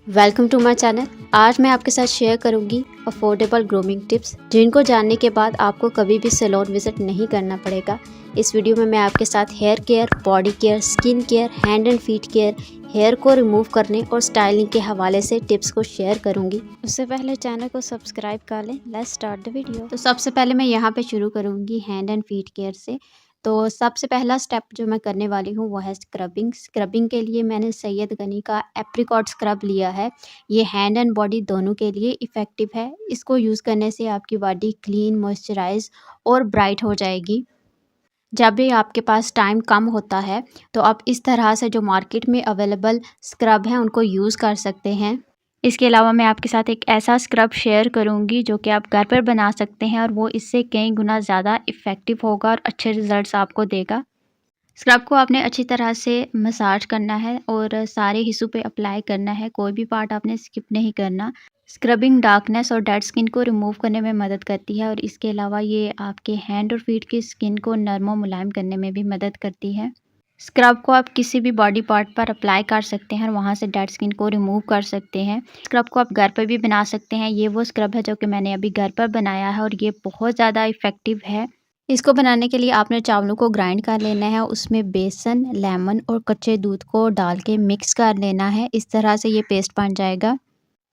Welcome to my channel. आज मैं आपके साथ शेयर करूंगी अफोर्डेबल ग्रूमिंग टिप्स जिनको जानने के बाद आपको कभी भी सैलून विजिट नहीं करना पड़ेगा। इस वीडियो में मैं आपके साथ hair care, body care, skin care, hand and feet care, hair को रिमूव करने और स्टाइलिंग के हवाले से टिप्स को शेयर करूंगी। उससे पहले चैनल को सब्सक्राइब कर लें। Let's start the video. तो सबसे पहले मैं यहाँ पे शुरू करूँगी हैंड एंड फीट केयर से। तो सबसे पहला स्टेप जो मैं करने वाली हूँ वो है स्क्रबिंग। स्क्रबिंग के लिए मैंने सैयद गनी का एप्रिकॉट स्क्रब लिया है। ये हैंड एंड बॉडी दोनों के लिए इफ़ेक्टिव है। इसको यूज़ करने से आपकी बॉडी क्लीन, मॉइस्चराइज और ब्राइट हो जाएगी। जब भी आपके पास टाइम कम होता है तो आप इस तरह से जो मार्केट में अवेलेबल स्क्रब हैं उनको यूज़ कर सकते हैं। इसके अलावा मैं आपके साथ एक ऐसा स्क्रब शेयर करूंगी जो कि आप घर पर बना सकते हैं और वो इससे कई गुना ज़्यादा इफ़ेक्टिव होगा और अच्छे रिजल्ट्स आपको देगा। स्क्रब को आपने अच्छी तरह से मसाज करना है और सारे हिस्सों पे अप्लाई करना है, कोई भी पार्ट आपने स्किप नहीं करना। स्क्रबिंग डार्कनेस और डेड स्किन को रिमूव करने में मदद करती है और इसके अलावा ये आपके हैंड और फीट की स्किन को नरम और मुलायम करने में भी मदद करती है। स्क्रब को आप किसी भी बॉडी पार्ट पर अप्लाई कर सकते हैं और वहाँ से डेड स्किन को रिमूव कर सकते हैं। स्क्रब को आप घर पर भी बना सकते हैं। ये वो स्क्रब है जो कि मैंने अभी घर पर बनाया है और ये बहुत ज़्यादा इफ़ेक्टिव है। इसको बनाने के लिए आपने चावलों को ग्राइंड कर लेना है, उसमें बेसन, लेमन और कच्चे दूध को डाल के मिक्स कर लेना है। इस तरह से ये पेस्ट बन जाएगा।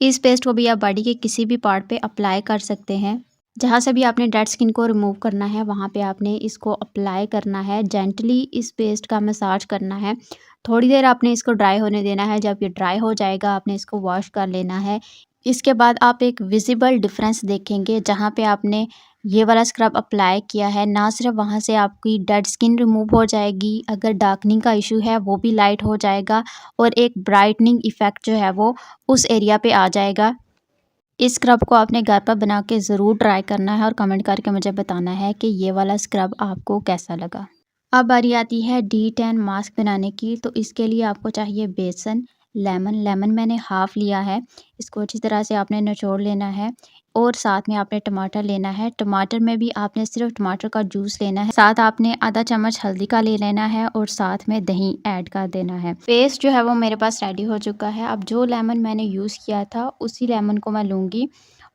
इस पेस्ट को भी आप बॉडी के किसी भी पार्ट पे अप्लाई कर सकते हैं। जहाँ से भी आपने डेड स्किन को रिमूव करना है वहाँ पे आपने इसको अप्लाई करना है। जेंटली इस पेस्ट का मसाज करना है। थोड़ी देर आपने इसको ड्राई होने देना है। जब ये ड्राई हो जाएगा आपने इसको वॉश कर लेना है। इसके बाद आप एक विजिबल डिफरेंस देखेंगे। जहाँ पे आपने ये वाला स्क्रब अप्लाई किया है, ना सिर्फ वहाँ से आपकी डेड स्किन रिमूव हो जाएगी, अगर डार्कनिंग का इशू है वो भी लाइट हो जाएगा और एक ब्राइटनिंग इफ़ेक्ट जो है वो उस एरिया पे आ जाएगा। इस स्क्रब को आपने घर पर बना के ज़रूर ट्राई करना है और कमेंट करके मुझे बताना है कि ये वाला स्क्रब आपको कैसा लगा। अब बारी आती है D10 मास्क बनाने की। तो इसके लिए आपको चाहिए बेसन, लेमन मैंने हाफ़ लिया है। इसको अच्छी तरह से आपने निचोड़ लेना है और साथ में आपने टमाटर लेना है। टमाटर में भी आपने सिर्फ टमाटर का जूस लेना है। साथ आपने आधा चम्मच हल्दी का ले लेना है और साथ में दही ऐड कर देना है। पेस्ट जो है वो मेरे पास रेडी हो चुका है। अब जो लेमन मैंने यूज़ किया था उसी लेमन को मैं लूँगी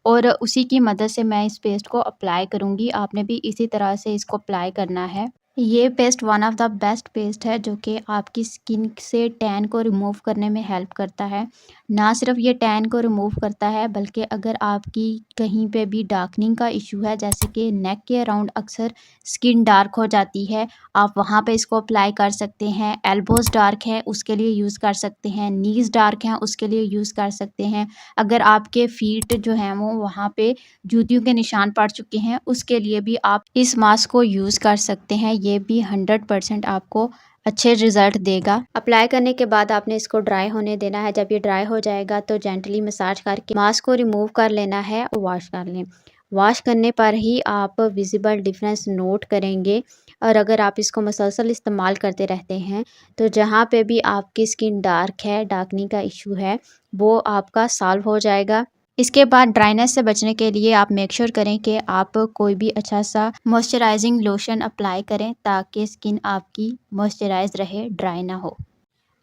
और उसी की मदद से मैं इस पेस्ट को अप्लाई करूँगी। आपने भी इसी तरह से इसको अप्लाई करना है। ये paste one of the best paste है जो कि आपकी स्किन से टैन को रिमूव करने में हेल्प करता है। ना सिर्फ ये टैन को रिमूव करता है बल्कि अगर आपकी कहीं पे भी डार्कनिंग का इशू है, जैसे कि नेक के अराउंड अक्सर स्किन डार्क हो जाती है, आप वहाँ पे इसको अप्लाई कर सकते हैं। एल्बोज़ डार्क है उसके लिए यूज़ कर सकते हैं। नीज़ डार्क हैं उसके लिए यूज़ कर सकते हैं। अगर आपके फीट जो हैं वो वहाँ पे जूतियों के निशान पड़ चुके हैं उसके लिए भी आप इस मास्क को यूज़ कर सकते हैं। ये भी 100% आपको अच्छे रिजल्ट देगा। अप्लाई करने के बाद आपने इसको ड्राई होने देना है। जब ये ड्राई हो जाएगा तो जेंटली मसाज करके मास्क को रिमूव कर लेना है और वॉश कर लें। वॉश करने पर ही आप विजिबल डिफरेंस नोट करेंगे और अगर आप इसको मुसलसल इस्तेमाल करते रहते हैं तो जहाँ पे भी आपकी स्किन डार्क है, डार्कनिंग का इशू है, वो आपका सॉल्व हो जाएगा। इसके बाद ड्राइनेस से बचने के लिए आप मेक श्योर करें कि आप कोई भी अच्छा सा मॉइस्चराइजिंग लोशन अप्लाई करें ताकि स्किन आपकी मॉइस्चराइज रहे, ड्राई ना हो।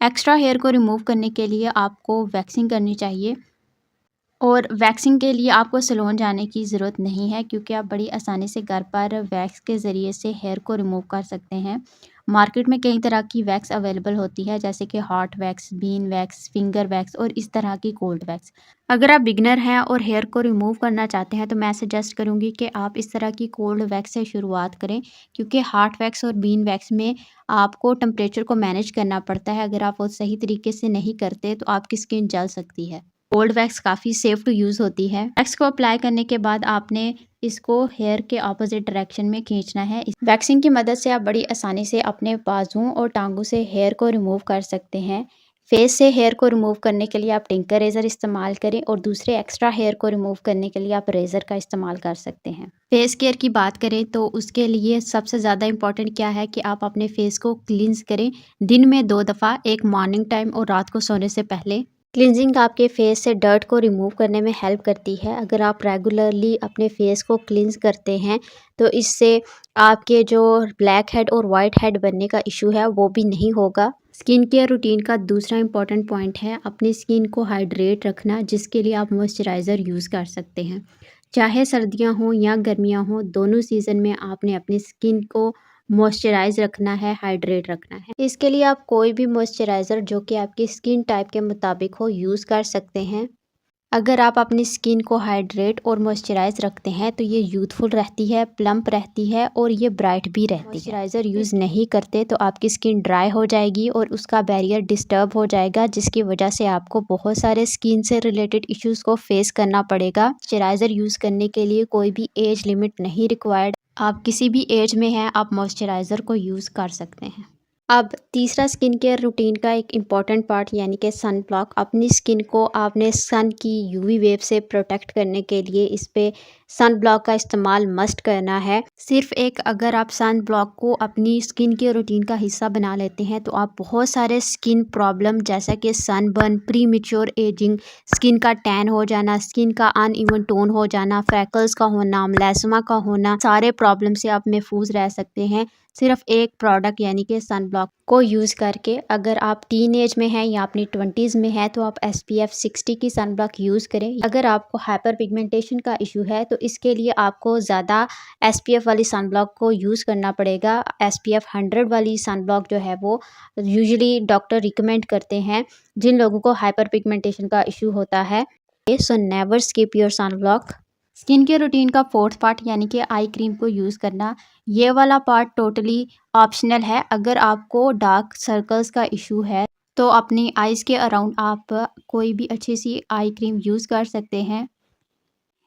एक्स्ट्रा हेयर को रिमूव करने के लिए आपको वैक्सिंग करनी चाहिए और वैक्सिंग के लिए आपको सैलून जाने की ज़रूरत नहीं है क्योंकि आप बड़ी आसानी से घर पर वैक्स के ज़रिए से हेयर को रिमूव कर सकते हैं। मार्केट में कई तरह की वैक्स अवेलेबल होती है जैसे कि hot wax, bean wax, finger wax और इस तरह की कोल्ड वैक्स। अगर आप बिगनर हैं और हेयर को रिमूव करना चाहते हैं तो मैं सजेस्ट करूंगी कि आप इस तरह की कोल्ड वैक्स से शुरुआत करें क्योंकि हॉट वैक्स और बीन वैक्स में आपको टेम्परेचर को मैनेज करना पड़ता है। अगर आप वो सही तरीके से नहीं करते तो आपकी स्किन जल सकती है। कोल्ड वैक्स काफ़ी सेफ टू यूज़ होती है। वैक्स को अप्लाई करने के बाद आपने इसको हेयर के ऑपोजिट डायरेक्शन में खींचना है। इस वैक्सिंग की मदद से आप बड़ी आसानी से अपने बाजुओं और टांगों से हेयर को रिमूव कर सकते हैं। फेस से हेयर को रिमूव करने के लिए आप टिंकर रेज़र इस्तेमाल करें और दूसरे एक्स्ट्रा हेयर को रिमूव करने के लिए आप रेज़र का इस्तेमाल कर सकते हैं। फेस केयर की बात करें तो उसके लिए सबसे ज़्यादा इम्पॉर्टेंट क्या है कि आप अपने फेस को क्लींस करें दिन में 2 दफ़ा, एक मॉर्निंग टाइम और रात को सोने से पहले। क्लिनजिंग आपके फेस से डर्ट को रिमूव करने में हेल्प करती है। अगर आप रेगुलरली अपने फेस को क्लींस करते हैं तो इससे आपके जो ब्लैक हेड और वाइट हेड बनने का इशू है वो भी नहीं होगा। स्किन केयर रूटीन का दूसरा इंपॉर्टेंट पॉइंट है अपनी स्किन को हाइड्रेट रखना, जिसके लिए आप मॉइस्चराइज़र यूज़ कर सकते हैं। चाहे सर्दियां हों या गर्मियां हों, दोनों सीज़न में आपने अपनी स्किन को मॉइस्चराइज रखना है, हाइड्रेट रखना है। इसके लिए आप कोई भी मॉइस्चराइज़र जो कि आपकी स्किन टाइप के मुताबिक हो यूज़ कर सकते हैं। अगर आप अपनी स्किन को हाइड्रेट और मॉइस्चराइज रखते हैं तो ये यूथफुल रहती है, प्लम्प रहती है और ये ब्राइट भी रहती है। मॉइस्चराइज़र यूज़ नहीं करते तो आपकी स्किन ड्राई हो जाएगी और उसका बैरियर डिस्टर्ब हो जाएगा, जिसकी वजह से आपको बहुत सारे स्किन से रिलेटेड इश्यूज़ को फेस करना पड़ेगा। मॉइस्चराइज़र यूज़ करने के लिए कोई भी एज लिमिट नहीं रिक्वायर्ड। आप किसी भी एज में हैं, आप मॉइस्चराइज़र को यूज़ कर सकते हैं। अब तीसरा स्किन केयर रूटीन का एक इम्पॉर्टेंट पार्ट यानी कि सन ब्लॉक। अपनी स्किन को आपने सन की यूवी वेव से प्रोटेक्ट करने के लिए इस पे सन ब्लॉक का इस्तेमाल मस्ट करना है। सिर्फ एक अगर आप सन ब्लॉक को अपनी स्किन केयर रूटीन का हिस्सा बना लेते हैं तो आप बहुत सारे स्किन प्रॉब्लम जैसा कि sunburn, pre mature ageing, skin का टैन हो जाना, स्किन का अनइवन टोन हो जाना, फ्रैकल्स का होना, मेलास्मा का होना, सारे प्रॉब्लम से आप महफूज रह सकते हैं सिर्फ एक प्रोडक्ट यानी कि सन ब्लॉक को यूज़ करके। अगर आप टीन एज में हैं या अपनी 20s में हैं तो आप SPF 60 की सन ब्लॉक यूज़ करें। अगर आपको हाइपर पिगमेंटेशन का इशू है तो इसके लिए आपको ज़्यादा SPF वाली सन ब्लॉक को यूज़ करना पड़ेगा। SPF 100 वाली सन ब्लॉक जो है वो यूजुअली डॉक्टर रिकमेंड करते हैं जिन लोगों को हाइपर पिगमेंटेशन का इशू होता है। So never skip your sun block. Skin care routine का फोर्थ पार्ट यानी कि आई क्रीम को यूज़ करना, ये वाला पार्ट टोटली ऑप्शनल है। अगर आपको डार्क सर्कल्स का इशू है तो अपनी आइज़ के अराउंड आप कोई भी अच्छी सी आई क्रीम यूज़ कर सकते हैं।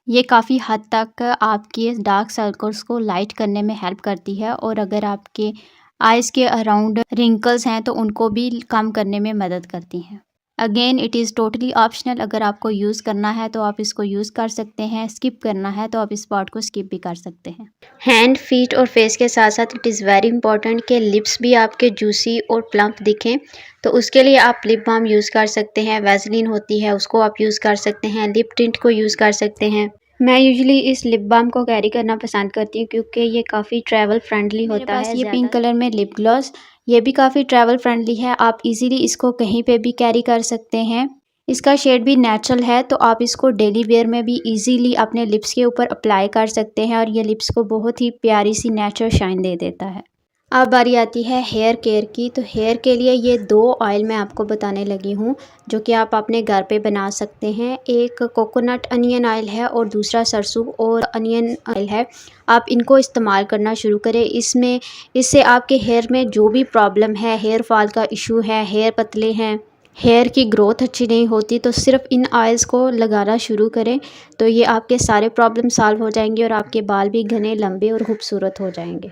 ये काफ़ी हद तक आपके डार्क सर्कल्स को लाइट करने में हेल्प करती है और अगर आपके आइज़ के अराउंड रिंकल्स हैं तो उनको भी कम करने में मदद करती हैं। Again it is totally optional. अगर आपको यूज़ करना है तो आप इसको यूज़ कर सकते हैं, स्किप करना है तो आप इस पार्ट को स्किप भी कर सकते हैं। हैंड, फीट और फेस के साथ साथ इट इज़ वेरी इंपॉर्टेंट कि लिप्स भी आपके जूसी और प्लम्प दिखें, तो उसके लिए आप लिप बाम यूज़ कर सकते हैं। वैसलीन होती है उसको आप यूज़ कर सकते हैं, लिप टिंट को यूज़ कर सकते हैं। मैं यूजुअली इस लिप बाम को कैरी करना पसंद करती हूँ क्योंकि ये काफ़ी ट्रैवल फ्रेंडली होता है। ये पिंक कलर में लिप ग्लॉस, ये भी काफ़ी ट्रैवल फ्रेंडली है। आप इजीली इसको कहीं पे भी कैरी कर सकते हैं। इसका शेड भी नेचुरल है तो आप इसको डेली वेयर में भी इजीली अपने लिप्स के ऊपर अप्लाई कर सकते हैं और ये लिप्स को बहुत ही प्यारी सी नेचुरल शाइन दे देता है। अब बारी आती है हेयर केयर की। तो हेयर के लिए ये 2 ऑयल मैं आपको बताने लगी हूँ जो कि आप अपने घर पे बना सकते हैं। एक कोकोनट अनियन ऑयल है और दूसरा सरसों और अनियन ऑयल है। आप इनको इस्तेमाल करना शुरू करें। इससे आपके हेयर में जो भी प्रॉब्लम है, हेयर फॉल का इशू है, हेयर पतले हैं, हेयर की ग्रोथ अच्छी नहीं होती, तो सिर्फ इन ऑयल्स को लगाना शुरू करें तो ये आपके सारे प्रॉब्लम सॉल्व हो जाएंगे और आपके बाल भी घने, लंबे और खूबसूरत हो जाएंगे।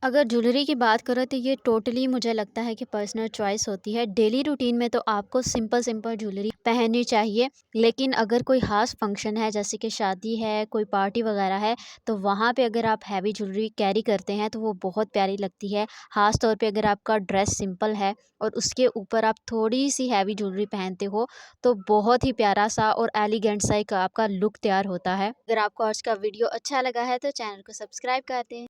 अगर ज्वेलरी की बात करें तो ये टोटली मुझे लगता है कि पर्सनल चॉइस होती है। डेली रूटीन में तो आपको सिंपल सिंपल ज्वेलरी पहननी चाहिए, लेकिन अगर कोई खास फंक्शन है जैसे कि शादी है, कोई पार्टी वगैरह है, तो वहाँ पे अगर आप हैवी ज्वेलरी कैरी करते हैं तो वो बहुत प्यारी लगती है। खास तौर पे अगर आपका ड्रेस सिंपल है और उसके ऊपर आप थोड़ी सी हैवी ज्वेलरी पहनते हो तो बहुत ही प्यारा सा और एलिगेंट सा एक आपका लुक तैयार होता है। अगर आपको आज का वीडियो अच्छा लगा है तो चैनल को सब्सक्राइब कर दें।